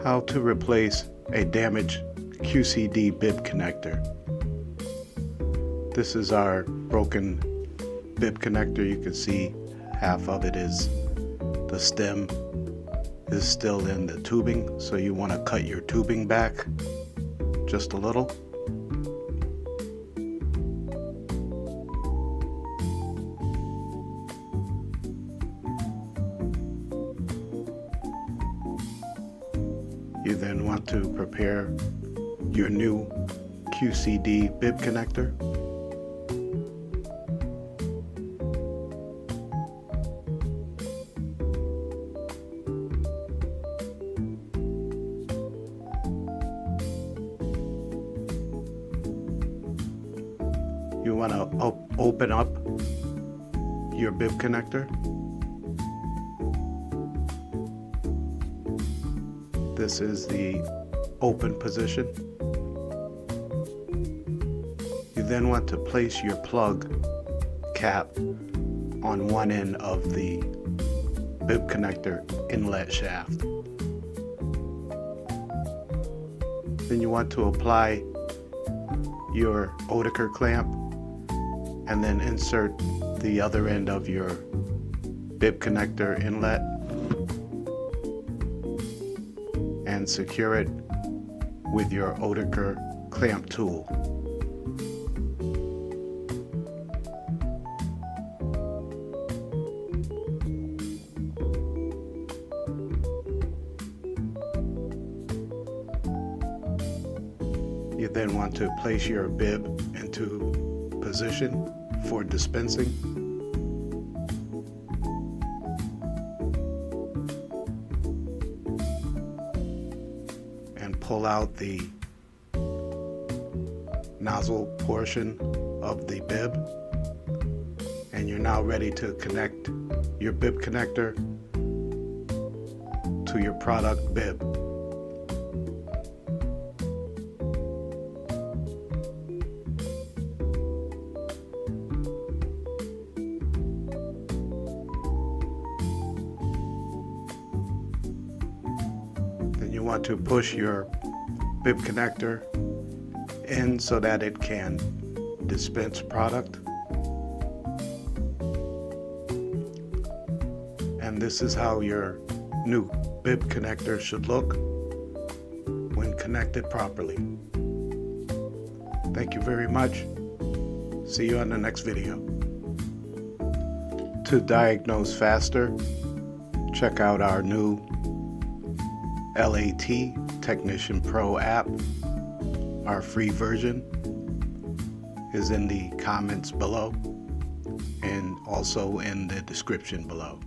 How to replace a damaged QCD BIB connector. This is our broken BIB connector. You can see half of it is the stem is still in the tubing, so you want to cut your tubing back just a little. You then want to prepare your new QCD BIB connector. You want to open up your BIB connector. This is the open position. You then want to place your plug cap on one end of the BIB connector inlet shaft. Then you want to apply your Oetiker clamp and then insert the other end of your BIB connector inlet and secure it with your Oetiker clamp tool. You then want to place your BIB into position for dispensing. And pull out the nozzle portion of the BIB. And you're now ready to connect your BIB connector to your product BIB. You want to push your BIB connector in so that it can dispense product. And this is how your new BIB connector should look when connected properly. Thank you very much. See you on the next video. To diagnose faster, check out our new LAT Technician Pro App. Our free version is in the comments below and also in the description below.